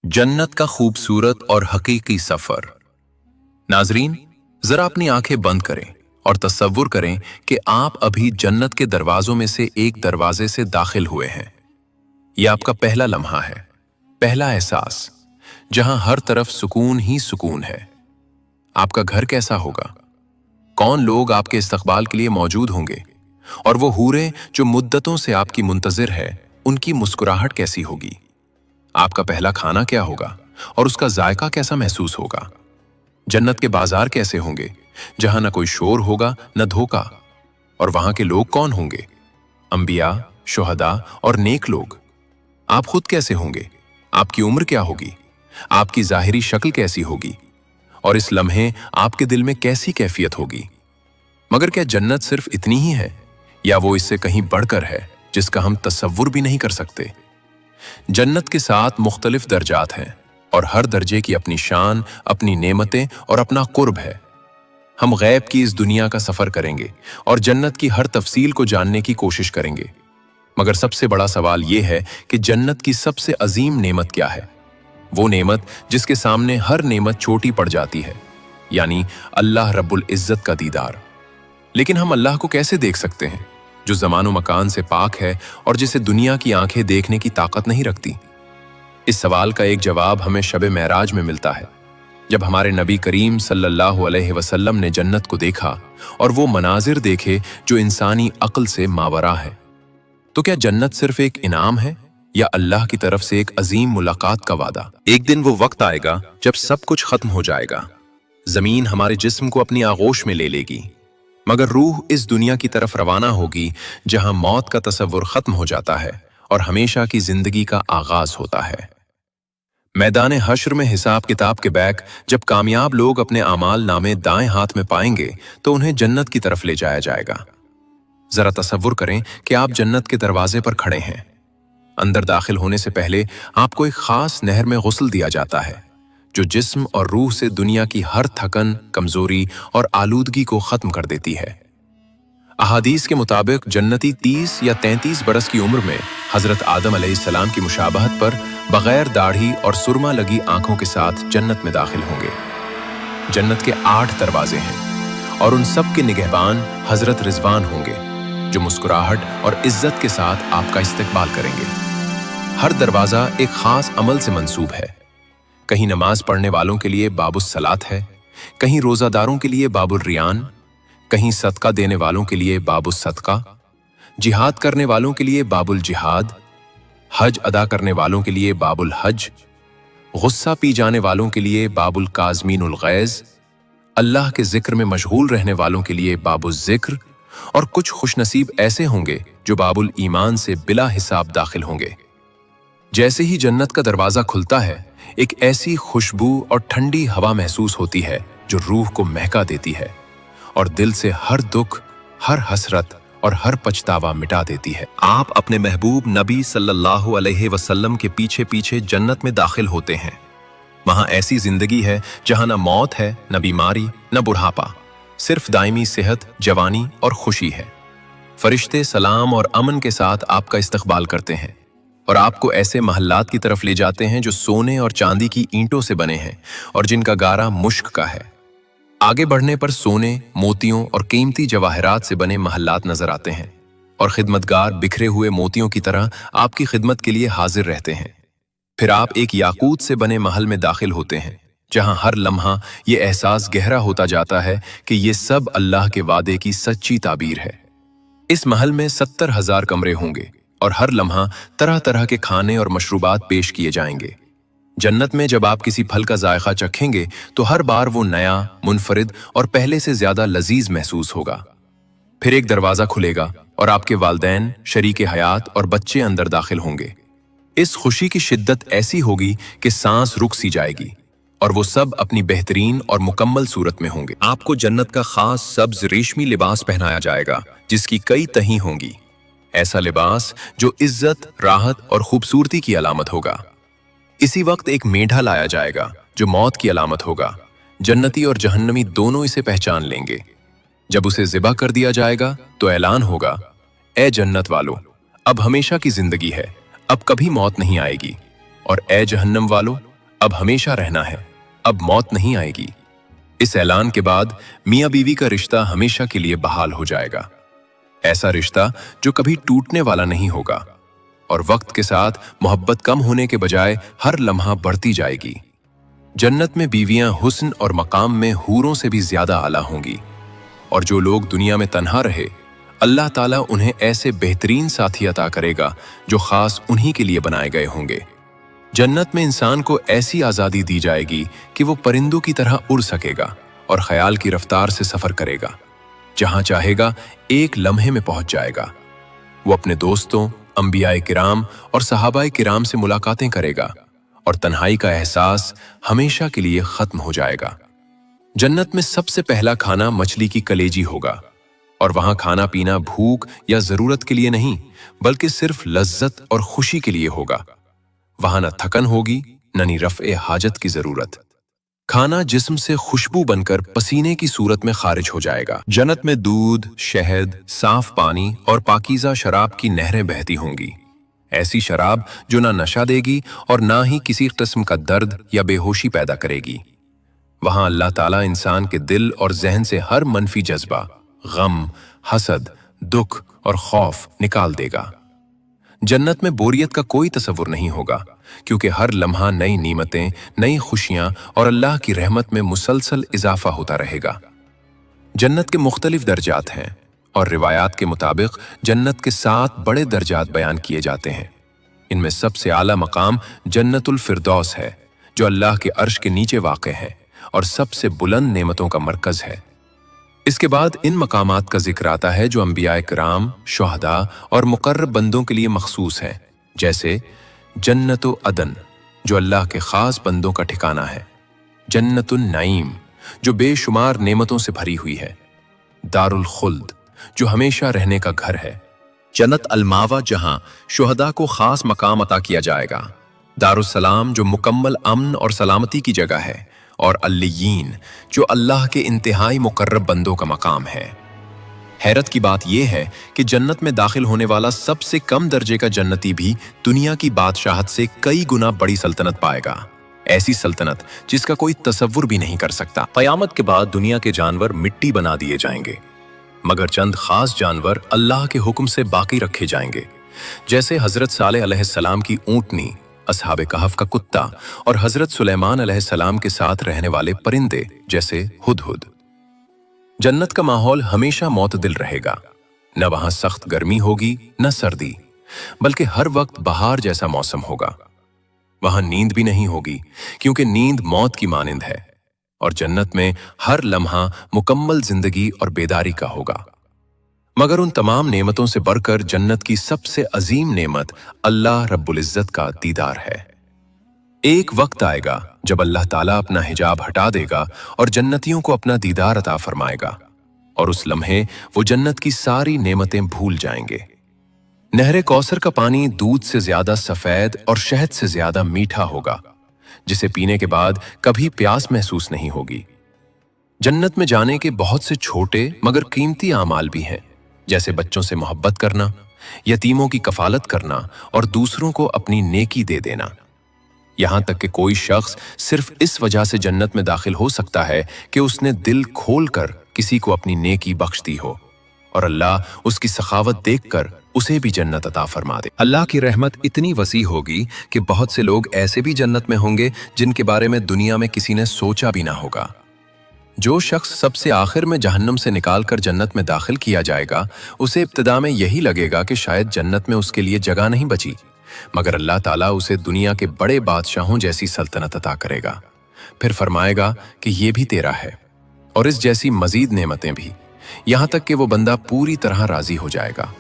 जन्नत का खूबसूरत और हकीकी सफर। नाजरीन, जरा अपनी आंखें बंद करें और तसव्वुर करें कि आप अभी जन्नत के दरवाजों में से एक दरवाजे से दाखिल हुए हैं। यह आपका पहला लम्हा है, पहला एहसास, जहां हर तरफ सुकून ही सुकून है। आपका घर कैसा होगा? कौन लोग आपके इस्तकबाल के लिए मौजूद होंगे? और वो हूरें जो मुद्दतों से आपकी मुंतजिर है, उनकी मुस्कुराहट कैसी होगी? आपका पहला खाना क्या होगा और उसका जायका कैसा महसूस होगा? जन्नत के बाजार कैसे होंगे, जहां न कोई शोर होगा न धोखा? और वहां के लोग कौन होंगे? अंबिया, शुहदा और नेक लोग। आप खुद कैसे होंगे? आपकी उम्र क्या होगी? आपकी जाहिरी शक्ल कैसी होगी? और इस लम्हे आपके दिल में कैसी कैफियत होगी? मगर क्या जन्नत सिर्फ इतनी ही है, या वो इससे कहीं बढ़कर है जिसका हम तसव्वुर भी नहीं कर सकते? जन्नत के 7 मुख्तलिफ दर्जात हैं और हर दर्जे की अपनी शान, अपनी नेमतें और अपना कुर्ब है। हम गैब की इस दुनिया का सफर करेंगे और जन्नत की हर तफसील को जानने की कोशिश करेंगे। मगर सबसे बड़ा सवाल यह है कि जन्नत की सबसे अजीम नेमत क्या है? वो नेमत जिसके सामने हर नेमत छोटी पड़ जाती है, यानी अल्लाह रब्बुल इज्जत का दीदार। लेकिन हम अल्लाह को कैसे देख सकते हैं जो ज़मानो मकान से पाक है और जिसे दुनिया की आंखें देखने की ताकत नहीं रखती? इस सवाल का एक जवाब हमें शब-ए मेराज में मिलता है, जब हमारे नबी करीम सल्लल्लाहु अलैहि वसल्लम ने जन्नत को देखा और वो मनाजिर देखे जो इंसानी अक्ल से मावरा है। तो क्या जन्नत सिर्फ एक इनाम है या अल्लाह की तरफ से एक अजीम मुलाकात का वादा? एक दिन वो वक्त आएगा जब सब कुछ खत्म हो जाएगा। जमीन हमारे जिस्म को अपनी आगोश में ले लेगी, मगर रूह इस दुनिया की तरफ रवाना होगी जहां मौत का तसव्वुर खत्म हो जाता है और हमेशा की जिंदगी का आगाज होता है। मैदान हश्र में हिसाब किताब के बैग जब कामयाब लोग अपने आमाल नामे दाएं हाथ में पाएंगे तो उन्हें जन्नत की तरफ ले जाया जाएगा। जरा तसव्वुर करें कि आप जन्नत के दरवाजे पर खड़े हैं। अंदर दाखिल होने से पहले आपको एक खास नहर में गुस्ल दिया जाता है जो जिस्म और रूह से दुनिया की हर थकन, कमजोरी और आलूदगी को खत्म कर देती है। अहादीस के मुताबिक जन्नती 30 या 33 बरस की उम्र में हजरत आदम अलैहिस्सलाम की मुशाबहत पर बगैर दाढ़ी और सुरमा लगी आंखों के साथ जन्नत में दाखिल होंगे। जन्नत के 8 दरवाजे हैं और उन सब के निगहबान हजरत रिजवान होंगे जो मुस्कुराहट और इज्जत के साथ आपका इस्तकबाल करेंगे। हर दरवाजा एक खास अमल से मंसूब है। कहीं नमाज पढ़ने वालों के लिए बाबुस सलात है, कहीं रोजादारों के लिए बाबुल रियान, कहीं सदका देने वालों के लिए बाबुस सदका, जिहाद करने वालों के लिए बाबुल जिहाद, हज अदा करने वालों के लिए बाबुल हज, गुस्सा पी जाने वालों के लिए बाबुल काज़मीनुल गैज़, अल्लाह के जिक्र में मशगूल रहने वालों के लिए बाबुल जिक्र, और कुछ खुशनसीब ऐसे होंगे जो बाबुल ईमान से बिला हिसाब दाखिल होंगे। जैसे ही जन्नत का दरवाजा खुलता है, एक ऐसी खुशबू और ठंडी हवा महसूस होती है जो रूह को महका देती है और दिल से हर दुख, हर हसरत और हर पछतावा मिटा देती है। आप अपने महबूब नबी सल्लल्लाहु अलैहि वसल्लम के पीछे पीछे जन्नत में दाखिल होते हैं। वहां ऐसी जिंदगी है जहां न मौत है, न बीमारी, न बुढ़ापा, सिर्फ दायमी सेहत, जवानी और खुशी है। फरिश्ते सलाम और अमन के साथ आपका इस्तकबाल करते हैं और आपको ऐसे महल्लात की तरफ ले जाते हैं जो सोने और चांदी की ईंटों से बने हैं और जिनका गारा मुश्क का है। आगे बढ़ने पर सोने, मोतियों और कीमती जवाहरात से बने महल्लात नजर आते हैं और खिदमतगार बिखरे हुए मोतियों की तरह आपकी खिदमत के लिए हाजिर रहते हैं। फिर आप एक याकूत से बने महल में दाखिल होते हैं जहां हर लम्हा ये एहसास गहरा होता जाता है कि ये सब अल्लाह के वादे की सच्ची ताबीर है। इस महल में 70,000 कमरे होंगे और हर लम्हा तरह तरह के खाने और मशरूबात पेश किए जाएंगे। जन्नत में जब आप किसी फल का जायका चखेंगे तो हर बार वो नया, मुनफरिद और पहले से ज्यादा लजीज महसूस होगा। फिर एक दरवाजा खुलेगा और आपके वालदैन, शरीके हयात और बच्चे अंदर दाखिल होंगे। इस खुशी की शिद्दत ऐसी होगी कि सांस रुक सी जाएगी और वो सब अपनी बेहतरीन और मुकम्मल सूरत में होंगे। आपको जन्नत का खास सब्ज रेशमी लिबास पहनाया जाएगा जिसकी कई तही होंगी। ऐसा लिबास जो इज्जत, राहत और खूबसूरती की अलामत होगा। इसी वक्त एक मेढा लाया जाएगा जो मौत की अलामत होगा। जन्नती और जहन्नमी दोनों इसे पहचान लेंगे। जब उसे ज़िबा कर दिया जाएगा तो ऐलान होगा, ए जन्नत वालों, अब हमेशा की जिंदगी है, अब कभी मौत नहीं आएगी। और ए जहन्नम वालों, अब हमेशा रहना है, अब मौत नहीं आएगी। इस ऐलान के बाद मियां बीवी का रिश्ता हमेशा के लिए बहाल हो जाएगा। ऐसा रिश्ता जो कभी टूटने वाला नहीं होगा, और वक्त के साथ मोहब्बत कम होने के बजाय हर लम्हा बढ़ती जाएगी। जन्नत में बीवियां हुस्न और मकाम में हूरों से भी ज्यादा आला होंगी, और जो लोग दुनिया में तन्हा रहे, अल्लाह ताला उन्हें ऐसे बेहतरीन साथी अता करेगा जो खास उन्हीं के लिए बनाए गए होंगे। जन्नत में इंसान को ऐसी आज़ादी दी जाएगी कि वो परिंदों की तरह उड़ सकेगा और ख्याल की रफ्तार से सफर करेगा। जहां चाहेगा एक लम्हे में पहुंच जाएगा। वो अपने दोस्तों, अंबियाए किराम और सहाबाए किराम से मुलाकातें करेगा, और तन्हाई का एहसास हमेशा के लिए खत्म हो जाएगा। जन्नत में सबसे पहला खाना मछली की कलेजी होगा, और वहां खाना पीना भूख या जरूरत के लिए नहीं, बल्कि सिर्फ लज्जत और खुशी के लिए होगा। वहां न थकन होगी, न रफ़े हाजत की जरूरत। खाना जिस्म से खुशबू बनकर पसीने की सूरत में खारिज हो जाएगा। जन्नत में दूध, शहद, साफ पानी और पाकीज़ा शराब की नहरें बहती होंगी। ऐसी शराब जो ना नशा देगी और ना ही किसी किस्म का दर्द या बेहोशी पैदा करेगी। वहां अल्लाह ताला इंसान के दिल और जहन से हर मनफी जज्बा, गम, हसद, दुख और खौफ निकाल देगा। जन्नत में बोरियत का कोई तसव्वुर नहीं होगा, क्योंकि हर लम्हा नई नीमतें, नई खुशियां और अल्लाह की रहमत में मुसलसल इजाफा होता रहेगा। जन्नत के मुख्तलिफ दर्जात हैं, और रिवायात के मुताबिक जन्नत के 7 बड़े दर्जात बयान किए जाते हैं। इनमें सबसे आला मकाम जन्नतुल फिरदौस है, जो अल्लाह के अर्श के नीचे वाक़े है और सबसे बुलंद नेमतों का मरकज है। इसके बाद इन मकामात का जिक्र आता है जो अंबियाए किराम, शुहदा और मुकर्रब बंदों के लिए मखसूस हैं, जैसे जन्नतो अदन, जो अल्लाह के खास बंदों का ठिकाना है, जन्नतुन नईम, जो बेशुमार नेमतों से भरी हुई है, दारुल खुल्द, जो हमेशा रहने का घर है, जन्नत अलमावा, जहां शुहदा को खास मकाम अता किया जाएगा, दारुस्सलाम, जो मुकम्मल अमन और सलामती की जगह है, और अल्लियीन, जो अल्लाह के इंतहाई मुकर्रब बंदों का मकाम है। हैरत की बात यह है कि जन्नत में दाखिल होने वाला सबसे कम दर्जे का जन्नती भी दुनिया की बादशाहत से कई गुना बड़ी सल्तनत पाएगा। ऐसी सल्तनत जिसका कोई तसव्वुर भी नहीं कर सकता। क़यामत के बाद दुनिया के जानवर मिट्टी बना दिए जाएंगे, मगर चंद खास जानवर अल्लाह के हुक्म से बाकी रखे जाएंगे, जैसे हजरत सालेह अलैहिस्सलाम की ऊंटनी, असहाबे कहफ का कुत्ता और हजरत सुलेमान अलैहिस्सलाम के साथ रहने वाले परिंदे जैसे हुदहुद। जन्नत का माहौल हमेशा मोतदिल रहेगा। न वहां सख्त गर्मी होगी, न सर्दी, बल्कि हर वक्त बहार जैसा मौसम होगा। वहां नींद भी नहीं होगी, क्योंकि नींद मौत की मानिंद है, और जन्नत में हर लम्हा मुकम्मल जिंदगी और बेदारी का होगा। मगर उन तमाम नेमतों से बढ़कर जन्नत की सबसे अजीम नेमत अल्लाह रब्बुल इज्जत का दीदार है। एक वक्त आएगा जब अल्लाह ताला अपना हिजाब हटा देगा और जन्नतियों को अपना दीदार अता फरमाएगा, और उस लम्हे वो जन्नत की सारी नेमतें भूल जाएंगे। नहरे कौसर का पानी दूध से ज्यादा सफेद और शहद से ज्यादा मीठा होगा, जिसे पीने के बाद कभी प्यास महसूस नहीं होगी। जन्नत में जाने के बहुत से छोटे मगर कीमती आमाल भी हैं, जैसे बच्चों से मोहब्बत करना, यतीमों की कफालत करना और दूसरों को अपनी नेकी दे देना। यहां तक कि कोई शख्स सिर्फ इस वजह से जन्नत में दाखिल हो सकता है कि उसने दिल खोलकर किसी को अपनी नेकी बख्श दी हो, और अल्लाह उसकी सखावत देखकर उसे भी जन्नत अता फरमा दे। अल्लाह की रहमत इतनी वसी होगी कि बहुत से लोग ऐसे भी जन्नत में होंगे जिनके बारे में दुनिया में किसी ने सोचा भी ना होगा। जो शख्स सबसे आखिर में जहन्नम से निकालकर जन्नत में दाखिल किया जाएगा, उसे इब्तिदा में यही लगेगा कि शायद जन्नत में उसके लिए जगह नहीं बची, मगर अल्लाह ताला उसे दुनिया के बड़े बादशाहों जैसी सल्तनत अता करेगा। फिर फरमाएगा कि ये भी तेरा है, और इस जैसी मजीद नेमतें भी, यहां तक कि वो बंदा पूरी तरह राजी हो जाएगा।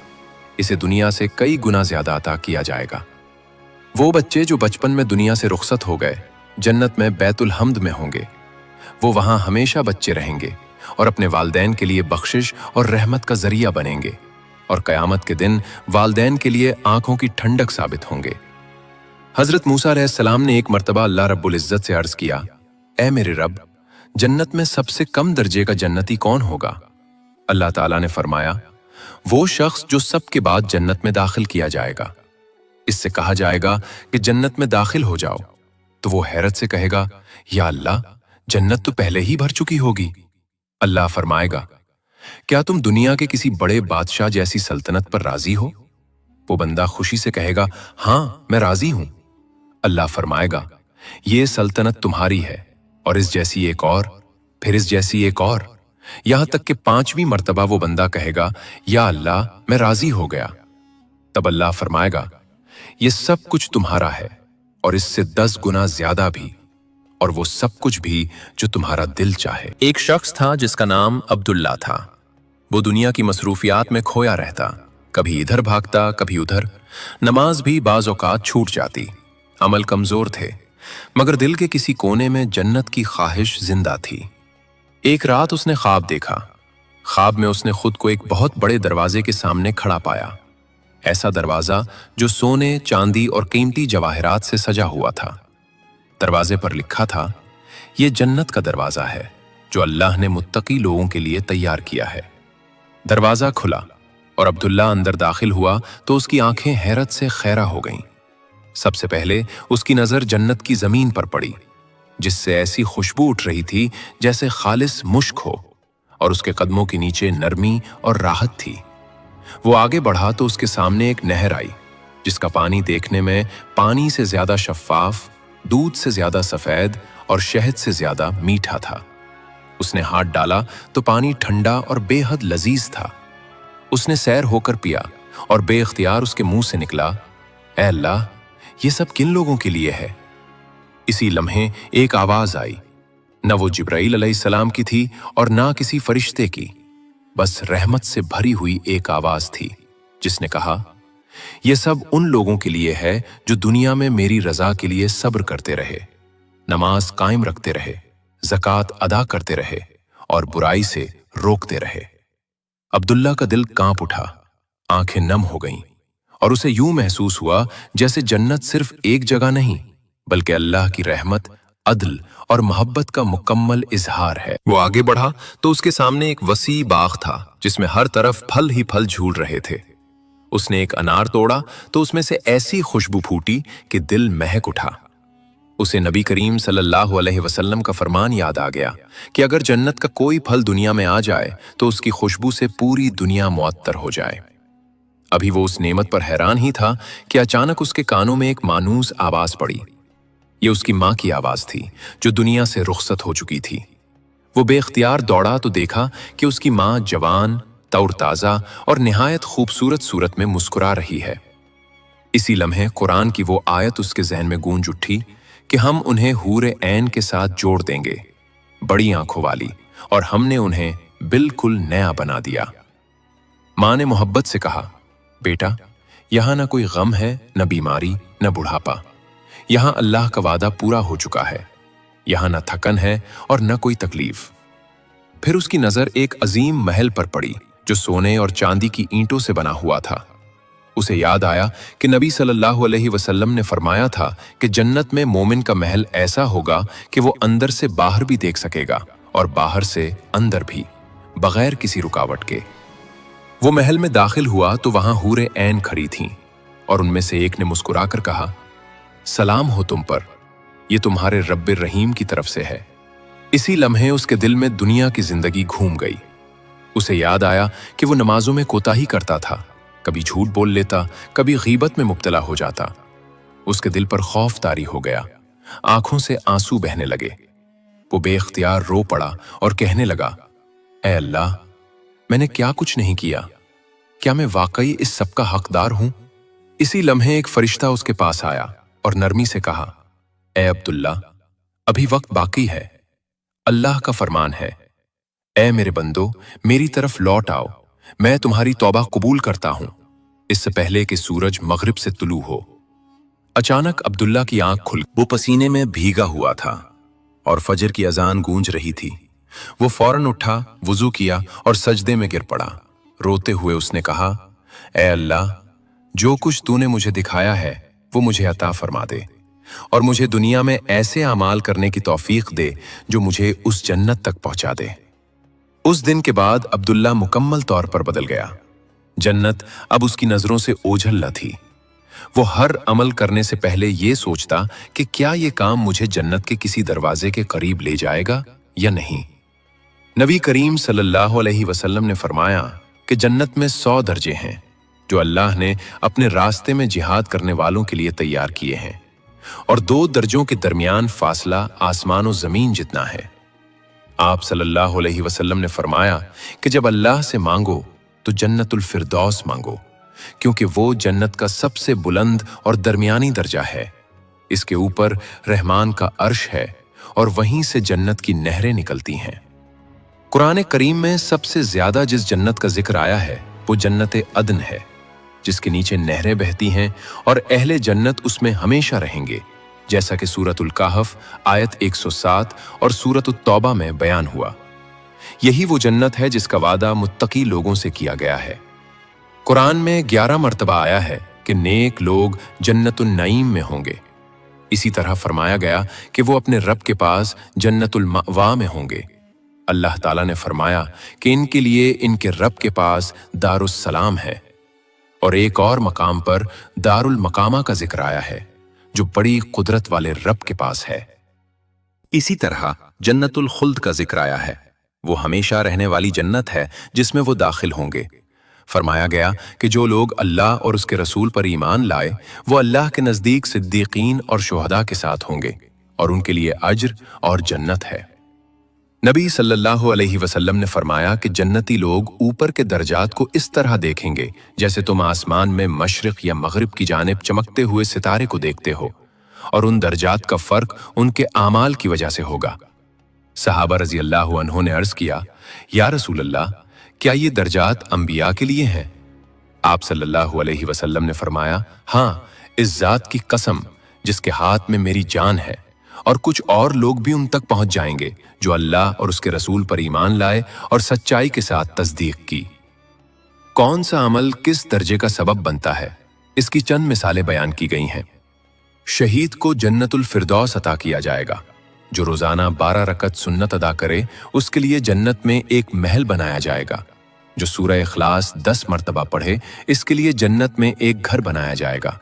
इसे दुनिया से कई गुना ज्यादा अता किया जाएगा। वो बच्चे जो बचपन में दुनिया से रुखसत हो गए, जन्नत में बैतुल हम्द में होंगे। वो वहां हमेशा बच्चे रहेंगे और अपने वालदैन के लिए बख्शिश और रहमत का जरिया बनेंगे, और क़यामत के दिन वालदैन के लिए आंखों की ठंडक साबित होंगे। हजरत मूसा अलैहिस्सलाम ने एक मर्तबा अल्लाह रब्बुल इज्जत से अर्ज किया, ऐ मेरे रब, जन्नत में सबसे कम दर्जे का जन्नती कौन होगा? अल्लाह ताला ने फरमाया, वो शख्स जो सबके बाद जन्नत में दाखिल किया जाएगा। इससे कहा जाएगा कि जन्नत में दाखिल हो जाओ, तो वो हैरत से कहेगा, या अल्लाह, जन्नत तो पहले ही भर चुकी होगी। अल्लाह फरमाएगा, क्या तुम दुनिया के किसी बड़े बादशाह जैसी सल्तनत पर राजी हो? वो बंदा खुशी से कहेगा, हाँ मैं राजी हूं। अल्लाह फरमाएगा, ये सल्तनत तुम्हारी है, और इस जैसी एक और, फिर इस जैसी एक और, यहां तक कि 5वीं मर्तबा वो बंदा कहेगा, या अल्लाह, मैं राजी हो गया। तब अल्लाह फरमाएगा, ये सब कुछ तुम्हारा है, और इससे 10 गुना ज्यादा भी, और वो सब कुछ भी जो तुम्हारा दिल चाहे। एक शख्स था जिसका नाम अब्दुल्ला था। वो दुनिया की मसरूफियात में खोया रहता, कभी इधर भागता कभी उधर। नमाज भी बाज औकात छूट जाती। अमल कमजोर थे, मगर दिल के किसी कोने में जन्नत की ख्वाहिश जिंदा थी। एक रात उसने ख्वाब देखा। ख्वाब में उसने खुद को एक बहुत बड़े दरवाजे के सामने खड़ा पाया। ऐसा दरवाजा जो सोने, चांदी और कीमती जवाहरात से सजा हुआ था। दरवाजे पर लिखा था, ये जन्नत का दरवाजा है जो अल्लाह ने मुत्तकी लोगों के लिए तैयार किया है। दरवाजा खुला और अब्दुल्ला अंदर दाखिल हुआ तो उसकी आंखें हैरत से खैरा हो गईं। सबसे पहले उसकी नजर जन्नत की जमीन पर पड़ी, जिससे ऐसी खुशबू उठ रही थी जैसे खालिस मुश्क हो, और उसके कदमों के नीचे नरमी और राहत थी। वो आगे बढ़ा तो उसके सामने एक नहर आई, जिसका पानी देखने में पानी से ज्यादा शफ्फाफ, दूध से ज्यादा सफेद और शहद से ज्यादा मीठा था। उसने हाथ डाला तो पानी ठंडा और बेहद लजीज था। उसने सैर होकर पिया और बेख्तियार उसके मुंह से निकला, ऐ अल्लाह, ये सब किन लोगों के लिए है? इसी लम्हे एक आवाज आई। न वो जिब्राइल अलैहिस्सलाम की थी और ना किसी फरिश्ते की, बस रहमत से भरी हुई एक आवाज थी, जिसने कहा, ये सब उन लोगों के लिए है जो दुनिया में मेरी रजा के लिए सब्र करते रहे, नमाज कायम रखते रहे, ज़कात अदा करते रहे और बुराई से रोकते रहे। अब्दुल्ला का दिल कांप उठा, आंखें नम हो गईं और उसे यूं महसूस हुआ जैसे जन्नत सिर्फ एक जगह नहीं, बल्कि अल्लाह की रहमत, अदल और मोहब्बत का मुकम्मल इजहार है। वो आगे बढ़ा तो उसके सामने एक वसी बाग था, जिसमें हर तरफ फल ही फल झूल रहे थे। उसने एक अनार तोड़ा तो उसमें से ऐसी खुशबू फूटी कि दिल महक उठा। उसे नबी करीम सल्लल्लाहु अलैहि वसल्लम का फरमान याद आ गया कि अगर जन्नत का कोई फल दुनिया में आ जाए तो उसकी खुशबू से पूरी दुनिया मुअत्तर हो जाए। अभी वो उस नेमत पर हैरान ही था कि अचानक उसके कानों में एक मानूस आवाज पड़ी। ये उसकी माँ की आवाज थी, जो दुनिया से रुखसत हो चुकी थी। वो बेख्तियार दौड़ा तो देखा कि उसकी माँ जवान, तौरताजा और निहायत खूबसूरत सूरत में मुस्कुरा रही है। इसी लम्हे कुरान की वो आयत उसके जहन में गूंज उठी कि हम उन्हें हूरे ऐन के साथ जोड़ देंगे, बड़ी आंखों वाली, और हमने उन्हें बिल्कुल नया बना दिया। माँ ने मोहब्बत से कहा, बेटा, यहां ना कोई गम है, न बीमारी, न बुढ़ापा। यहां अल्लाह का वादा पूरा हो चुका है। यहां न थकन है और न कोई तकलीफ। फिर उसकी नजर एक अजीम महल पर पड़ी, जो सोने और चांदी की ईंटों से बना हुआ था। उसे याद आया कि नबी सल्लल्लाहु अलैहि वसल्लम ने फरमाया था कि जन्नत में मोमिन का महल ऐसा होगा कि वो अंदर से बाहर भी देख सकेगा और बाहर से अंदर भी, बगैर किसी रुकावट के। वो महल में दाखिल हुआ तो वहां हूरे ऐन खड़ी थीं, और उनमें से एक ने मुस्कुराकर कहा, सलाम हो तुम पर, ये तुम्हारे रब्बिर रहीम की तरफ से है। इसी लम्हे उसके दिल में दुनिया की जिंदगी घूम गई। उसे याद आया कि वो नमाजों में कोताही करता था, कभी झूठ बोल लेता, कभी गीबत में मुब्तला हो जाता। उसके दिल पर खौफ तारी हो गया, आंखों से आंसू बहने लगे। वो बेख्तियार रो पड़ा और कहने लगा, ऐ अल्लाह, मैंने क्या कुछ नहीं किया? क्या मैं वाकई इस सब का हकदार हूं? इसी लम्हे एक फरिश्ता उसके पास आया और नरमी से कहा, ऐ अब्दुल्ला, अभी वक्त बाकी है। अल्लाह का फरमान है, ऐ मेरे बंदो, मेरी तरफ लौट आओ, मैं तुम्हारी तौबा कबूल करता हूं, इससे पहले कि सूरज मगरिब से तुलू हो। अचानक अब्दुल्ला की आंख खुल, वो पसीने में भीगा हुआ था और फजर की अजान गूंज रही थी। वो फौरन उठा, वुजू किया और सजदे में गिर पड़ा। रोते हुए उसने कहा, ऐ अल्लाह, जो कुछ तूने मुझे दिखाया है वो मुझे अता फरमा दे, और मुझे दुनिया में ऐसे अमाल करने की तौफीक दे जो मुझे उस जन्नत तक पहुंचा दे। उस दिन के बाद अब्दुल्ला मुकम्मल तौर पर बदल गया। जन्नत अब उसकी नजरों से ओझल न थी। वो हर अमल करने से पहले ये सोचता कि क्या ये काम मुझे जन्नत के किसी दरवाजे के करीब ले जाएगा या नहीं। नबी करीम सल्लल्लाहु अलैहि वसल्लम ने फरमाया कि जन्नत में 100 दर्जे हैं जो अल्लाह ने अपने रास्ते में जिहाद करने वालों के लिए तैयार किए हैं, और 2 दर्जों के दरमियान फासला आसमान और जमीन जितना है। आप सल्लल्लाहु अलैहि वसल्लम ने फरमाया कि जब अल्लाह से मांगो तो जन्नतुल फिरदौस मांगो, क्योंकि वो जन्नत का सबसे बुलंद और दरमियानी दर्जा है। इसके ऊपर रहमान का अर्श है और वहीं से जन्नत की नहरें निकलती हैं। कुरान करीम में सबसे ज्यादा जिस जन्नत का जिक्र आया है वो जन्नत अदन है, जिसके नीचे नहरें बहती हैं और अहले जन्नत उसमें हमेशा रहेंगे, जैसा कि सूरतुल कहफ आयत 107 और सूरतुत तौबा में बयान हुआ। यही वो जन्नत है जिसका वादा मुत्तकी लोगों से किया गया है। कुरान में 11 मर्तबा आया है कि नेक लोग जन्नतुल नईम में होंगे। इसी तरह फरमाया गया कि वो अपने रब के पास जन्नतुल मअवा में होंगे। अल्लाह ताला ने फरमाया कि इनके लिए इनके रब के पास दारुस सलाम है, और एक और मकाम पर दारुल मकामा का जिक्र आया है जो बड़ी कुदरत वाले रब के पास है। इसी तरह जन्नतुल खुल्द का जिक्र आया है। वो हमेशा रहने वाली जन्नत है जिसमें वो दाखिल होंगे। फरमाया गया कि जो लोग अल्लाह और उसके रसूल पर ईमान लाए वो अल्लाह के नजदीक सिद्दीकीन और शुहदा के साथ होंगे, और उनके लिए अज्र और जन्नत है। नबी सल्लल्लाहु अलैहि वसल्लम ने फरमाया कि जन्नती लोग ऊपर के दर्जात को इस तरह देखेंगे जैसे तुम आसमान में मशरिक या मगरिब की जानिब चमकते हुए सितारे को देखते हो, और उन दर्जात का फर्क उनके आमाल की वजह से होगा। सहाबा रजी अल्लाह अन्हों ने अर्ज किया, या रसूल अल्लाह, क्या ये दर्जात अंबिया के लिए हैं? आप सल्लल्लाहु अलैहि वसल्लम ने फरमाया, हाँ, इस जात की कसम जिसके हाथ में मेरी जान है, और कुछ और लोग भी उन तक पहुंच जाएंगे जो अल्लाह और उसके रसूल पर ईमान लाए और सच्चाई के साथ तस्दीक की। कौन सा अमल किस दर्जे का सबब बनता है, इसकी चंद मिसालें बयान की गई हैं। शहीद को जन्नतुल फिरदौस अता किया जाएगा। जो रोजाना 12 रकत सुन्नत अदा करे उसके लिए जन्नत में एक महल बनाया जाएगा। जो सूरह इखलास 10 मर्तबा पढ़े इसके लिए जन्नत में एक घर बनाया जाएगा।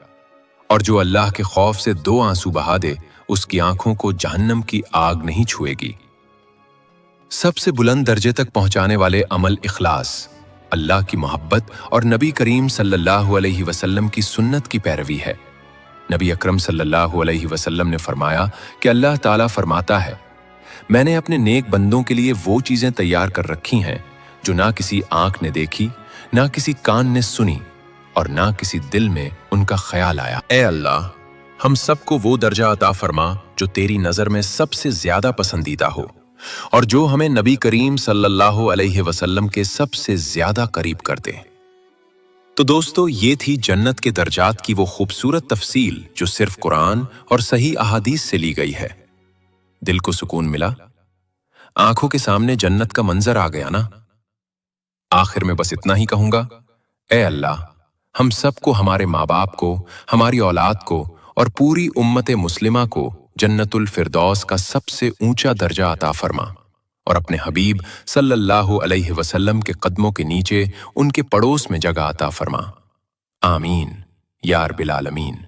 और जो अल्लाह के खौफ से 2 आंसू बहा दे उसकी आंखों को जहन्नम की आग नहीं छुएगी। सबसे बुलंद दर्जे तक पहुंचाने वाले अमल इखलास, अल्लाह की मोहब्बत और नबी करीम सल्लल्लाहु अलैहि वसल्लम की सुन्नत की पैरवी है। नबी अकरम सल्लल्लाहु अलैहि वसल्लम ने फरमाया कि अल्लाह ताला फरमाता है, मैंने अपने नेक बंदों के लिए वो चीजें तैयार कर रखी हैं जो ना किसी आंख ने देखी, ना किसी कान ने सुनी और ना किसी दिल में उनका ख्याल आया। ए अल्लाह, हम सबको वो दर्जा अता फरमा जो तेरी नजर में सबसे ज्यादा पसंदीदा हो, और जो हमें नबी करीम सल्लल्लाहु अलैहि वसल्लम के सबसे ज्यादा करीब कर दे। तो दोस्तों, ये थी जन्नत के दर्जात की वो खूबसूरत तफसील जो सिर्फ कुरान और सही अहादीस से ली गई है। दिल को सुकून मिला, आंखों के सामने जन्नत का मंजर आ गया ना। आखिर में बस इतना ही कहूंगा, ए अल्लाह, हम सबको, हमारे माँ बाप को, हमारी औलाद को और पूरी उम्मत मुस्लिमा को जन्नतुल फिरदौस का सबसे ऊंचा दर्जा अता फरमा, और अपने हबीब सल्लल्लाहु अलैहि वसल्लम के कदमों के नीचे उनके पड़ोस में जगह अता फरमा। आमीन या रब्बिल आलमीन।